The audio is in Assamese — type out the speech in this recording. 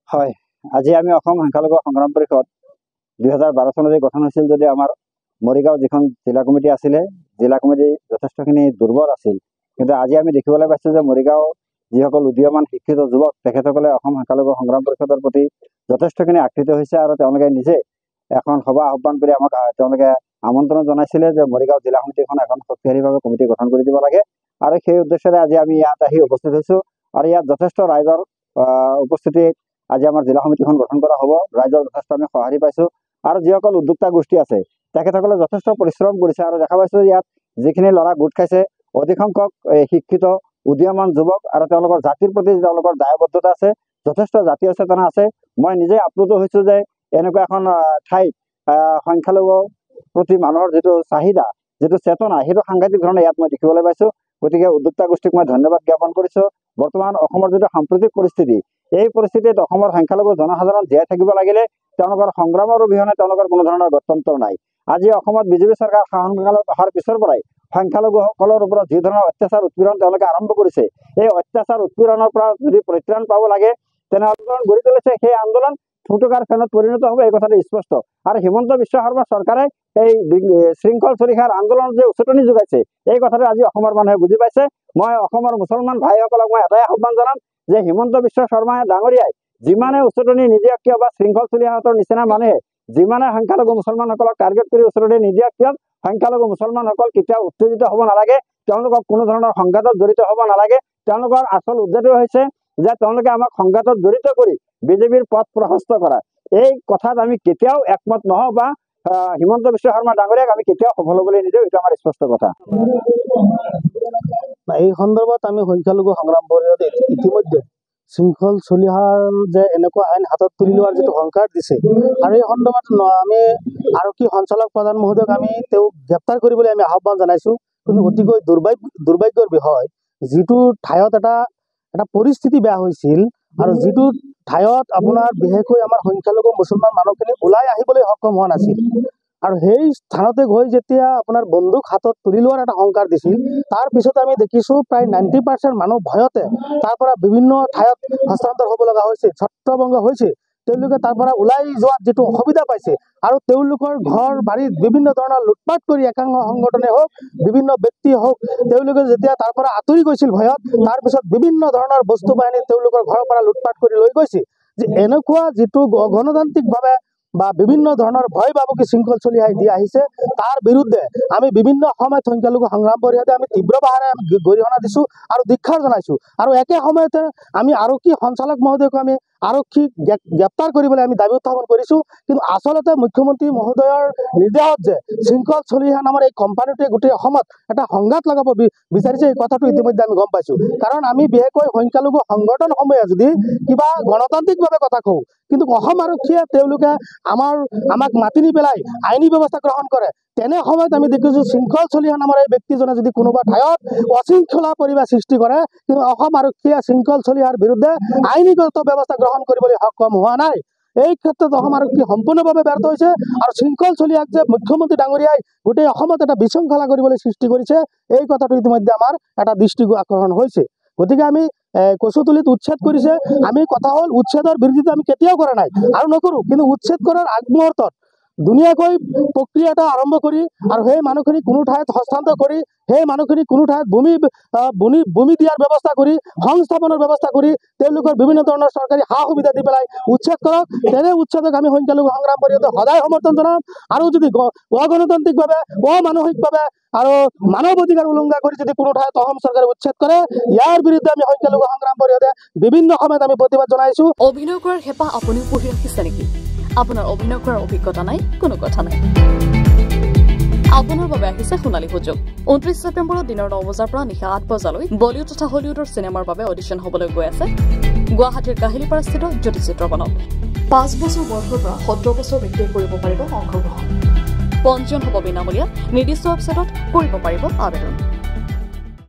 হয়, আজি আমি অসম সংখ্যালঘু সংগ্ৰাম পৰিষদ 2012 চনতে গঠন হৈছিল যদি আমাৰ মৰিগাঁও যিখন জিলা কমিটি আছিলে, জিলা কমিটি যথেষ্টখিনি দুৰ্বল আছিল। কিন্তু আজি আমি দেখিবলৈ পাইছোঁ যে মৰিগাঁও যিসকল উদীয়মান শিক্ষিত যুৱক তেখেতসকলে অসম সংখ্যালঘু সংগ্ৰাম পৰিষদৰ প্ৰতি যথেষ্টখিনি আকৃষ্ট হৈছে আৰু তেওঁলোকে নিজে এখন সভা আহ্বান কৰি আমাক তেওঁলোকে আমন্ত্ৰণ জনাইছিলে যে মৰিগাঁও জিলা সমিতিখন এখন শক্তিশালীভাৱে কমিটি গঠন কৰি দিব লাগে। আৰু সেই উদ্দেশ্যৰে আজি আমি ইয়াত আহি উপস্থিত হৈছোঁ আৰু ইয়াত যথেষ্ট ৰাইজৰ উপস্থিতি আজি আমাৰ জিলা সমিতিখন গঠন কৰা হ'ব। ৰাইজৰ যথেষ্ট আমি সঁহাৰি পাইছোঁ আৰু যিসকল উদ্যোক্তা গোষ্ঠী আছে তেখেতসকলে যথেষ্ট পৰিশ্ৰম কৰিছে আৰু দেখা পাইছোঁ ইয়াত যিখিনি ল'ৰা গোট খাইছে অধিক সংখ্যক শিক্ষিত উদীয়মান যুৱক আৰু তেওঁলোকৰ জাতিৰ প্ৰতি তেওঁলোকৰ দায়বদ্ধতা আছে, যথেষ্ট জাতীয় চেতনা আছে। মই নিজে আপ্লুত হৈছোঁ যে এনেকুৱা এখন ঠাইত সংখ্যালঘু প্ৰতি মানুহৰ যিটো চাহিদা, যিটো চেতনা, সেইটো সাংঘাতিক ধৰণে ইয়াত মই দেখিবলৈ পাইছোঁ। গতিকে উদ্যোক্তা গোষ্ঠীক মই ধন্যবাদ জ্ঞাপন কৰিছোঁ। বৰ্তমান অসমৰ যিটো সাম্প্ৰতিক পৰিস্থিতি, এই পৰিস্থিতিত অসমৰ সংখ্যালঘু জনসাধাৰণ জীয়াই থাকিব লাগিলে তেওঁলোকৰ সংগ্ৰামৰ অবিহনে তেওঁলোকৰ কোনো ধৰণৰ গত্যন্তৰ নাই। আজি অসমত বিজেপি চৰকাৰ শাসনকালত অহাৰ পিছৰ পৰাই সংখ্যালঘুসকলৰ ওপৰত যি ধৰণৰ অত্যাচাৰ উৎপীড়ন তেওঁলোকে আৰম্ভ কৰিছে, এই অত্যাচাৰ উৎপীড়নৰ পৰা যদি পৰিত্ৰাণ পাব লাগে তেনে আন্দোলন গঢ়ি তুলিছে। সেই আন্দোলন ফুটুকাৰ ফেনত পৰিণত হ'ব, এই কথাটো স্পষ্ট। আৰু হিমন্ত বিশ্ব শৰ্মা চৰকাৰে এই শৃংখল চলিহাৰ আন্দোলন যে উচতনি যোগাইছে, এই কথাটো আজি অসমৰ মানুহে বুজি পাইছে। মই অসমৰ মুছলমান ভাইসকলক মই এটাই আহ্বান জনাম যে হিমন্ত বিশ্ব শৰ্মা ডাঙৰীয়াই যিমানে উচতনি নিদিয়ক কিয় বা শৃংখল চলিহাহঁতৰ নিচিনা মানুহে যিমানে সংখ্যালঘু মুছলমানসকলক টাৰ্গেট কৰি উচতনি নিদিয়ক কিয়, সংখ্যালঘু মুছলমানসকল কেতিয়াও উত্তেজিত হ'ব নালাগে, তেওঁলোকক কোনো ধৰণৰ সংঘাতত জড়িত হ'ব নালাগে। তেওঁলোকৰ আচল উদ্দেশ্য হৈছে যে তেওঁলোকে আমাক সংঘাতত জড়িত কৰি বিজেপিৰ পথ প্ৰশস্ত কৰা। এই কথাত আমি কেতিয়াও একমত নহওঁ বা হিমন্ত বিশ্ব শৰ্মা ডাঙৰীয়াক আমি কেতিয়াও সফল হ'বলৈ নিদিওঁ, এইটো আমাৰ স্পষ্ট কথা। এই সন্দৰ্ভত আমি সংখ্যালঘু সংগ্ৰাম পৰিষদে ইতিমধ্যে শৃংখল চলিহাৰ যে এনেকুৱা আইন হাতত তুলি লোৱাৰ যিটো সংকাৰ দিছে আৰু এই সন্দৰ্ভত আমি আৰক্ষী সঞ্চালক প্ৰধান মহোদয়ক আমি তেওঁক গ্ৰেপ্তাৰ কৰিবলৈ আমি আহ্বান জনাইছোঁ। কিন্তু অতিকৈ দুৰ্ভাগ্যৰ বিষয়, যিটো ঠাইত এটা পৰিস্থিতি বেয়া হৈছিল আৰু যিটো ঠাইত আপোনাৰ বিশেষকৈ আমাৰ সংখ্যালঘু মুছলমান মানুহখিনি ওলাই আহিবলৈ সক্ষম হোৱা নাছিল আৰু সেই স্থানতে গৈ যেতিয়া আপোনাৰ বন্দুক হাতত তুলি লোৱাৰ এটা সংকাৰ দিছিল, তাৰ পিছত আমি দেখিছোঁ প্ৰায় 90% মানুহ ভয়তে তাৰ পৰা বিভিন্ন ঠাইত হস্তান্তৰ হ'ব লগা হৈছে, ছত্ৰভংগ হৈছে। তেওঁলোকে তাৰ পৰা ওলাই যোৱাত যিটো অসুবিধা পাইছে আৰু তেওঁলোকৰ ঘৰ বাৰীত বিভিন্ন ধৰণৰ লুটপাট কৰি একাংশ সংগঠনে হওক, বিভিন্ন ব্যক্তিয়ে হওক, তেওঁলোকে যেতিয়া তাৰ পৰা আঁতৰি গৈছিল ভয়ত, তাৰপিছত বিভিন্ন ধৰণৰ বস্তু বাহিনী তেওঁলোকৰ ঘৰৰ পৰা লুটপাট কৰি লৈ গৈছে। যে এনেকুৱা যিটো গণতান্ত্ৰিকভাৱে বা বিভিন্ন ধৰণৰ ভয় ভাবুকি শৃংখল চলিহাই দি আহিছে, তাৰ বিৰুদ্ধে আমি বিভিন্ন সময়ত সংখ্যালঘু সংগ্ৰাম পৰিষদে আমি তীব্ৰভাৱে গৰিহণা দিছোঁ আৰু দীক্ষাৰ জনাইছোঁ। আৰু একে সময়তে আমি আৰক্ষী সঞ্চালক মহোদয়ক আমি আৰক্ষীক গ্ৰেপ্তাৰ কৰিবলৈ আমি দাবী উত্থাপন কৰিছোঁ। কিন্তু আচলতে মুখ্যমন্ত্ৰী মহোদয়ৰ নিৰ্দেশত যে শৃংখল চলিহা নামৰ এই কোম্পানীটোৱে গোটেই অসমত এটা সংঘাত লগাব বিচাৰিছে, এই কথাটো ইতিমধ্যে আমি গম পাইছোঁ। কাৰণ আমি বিশেষকৈ সংখ্যালঘু সংগঠনসমূহে যদি কিবা গণতান্ত্ৰিকভাৱে কথা কওঁ, কিন্তু অসম আৰক্ষীয়ে তেওঁলোকে আমাক মাতি নি পেলাই আইনী ব্যৱস্থা গ্ৰহণ কৰে, তেনে সময়ত আমি দেখিছোঁ শৃংখল চলিহা নামৰ এই ব্যক্তিজনে যদি কোনোবা ঠাইত অশৃংখলা পৰিৱেশ সৃষ্টি কৰে, কিন্তু অসম আৰক্ষীয়ে শৃংখল চলিহাৰ বিৰুদ্ধে আইনীগত ব্যৱস্থা গ্ৰহণ কৰিবলৈ সক্ষম হোৱা নাই। এই ক্ষেত্ৰত অসম আৰক্ষী সম্পূৰ্ণভাৱে ব্যৰ্থ হৈছে আৰু শৃংখল চলিহাক যে মুখ্যমন্ত্ৰী ডাঙৰীয়াই গোটেই অসমত এটা বিশৃংখলা কৰিবলৈ সৃষ্টি কৰিছে, এই কথাটো ইতিমধ্যে আমাৰ এটা দৃষ্টি আকৰ্ষণ হৈছে। গতিকে আমি কচুতলিত উচ্ছেদ কৰিছে, আমি কথা হ'ল উচ্ছেদৰ বিৰোধিতা আমি কেতিয়াও কৰা নাই আৰু নকৰোঁ, কিন্তু উচ্ছেদ কৰাৰ আগমুহূৰ্তত ধুনীয়াকৈ প্ৰক্ৰিয়া এটা আৰম্ভ কৰি আৰু সেই মানুহখিনি কোনো ঠাইত হস্তান্তৰ কৰি, সেই মানুহখিনি কোনো ঠাইত ভূমি দিয়াৰ ব্যৱস্থা কৰি, সংস্থাপনৰ ব্যৱস্থা কৰি, তেওঁলোকৰ বিভিন্ন ধৰণৰ চৰকাৰী সা সুবিধা দি পেলাই উচ্ছেদ কৰক। তেনে উচ্ছেদক আমি সংখ্যালঘু সংগ্ৰাম পৰিষদে সদায় সমৰ্থন জনাম। আৰু যদি অগণতান্ত্ৰিকভাৱে, অমানসিকভাৱে আৰু মানৱ অধিকাৰ উলংঘা কৰি যদি কোনো ঠাইত অসম চৰকাৰে উচ্ছেদ কৰে, ইয়াৰ বিৰুদ্ধে আমি সংখ্যালঘু সংগ্ৰাম পৰিষদে বিভিন্ন সময়ত আমি প্ৰতিবাদ জনাইছোঁ। অভিনয় কৰাৰ হেঁপাহ আপুনিও পঢ়ি ৰাখিছে নেকি? আপোনাৰ অভিনয় কৰাৰ অভিজ্ঞতা নাই? কোনো কথা নাই, আপোনাৰ বাবে আহিছে সোণালী সুযোগ। 29 ছেপ্টেম্বৰত দিনৰ 9 বজাৰ পৰা নিশা 8 বজালৈ বলিউড তথা হলিউডৰ চিনেমাৰ বাবে অডিশ্যন হ'বলৈ গৈ আছে গুৱাহাটীৰ কাহিলীপাৰাস্থিত জ্যোতি চিত্ৰবনত। 5 বছৰ বয়সৰ পৰা 17 বছৰ ব্যক্তিয়ে কৰিব পাৰিব অংশগ্ৰহণ। পঞ্জীয়ন হ'ব বিনামূলীয়া, নিৰ্দিষ্ট ৱেবছাইটত কৰিব পাৰিব আবেদন।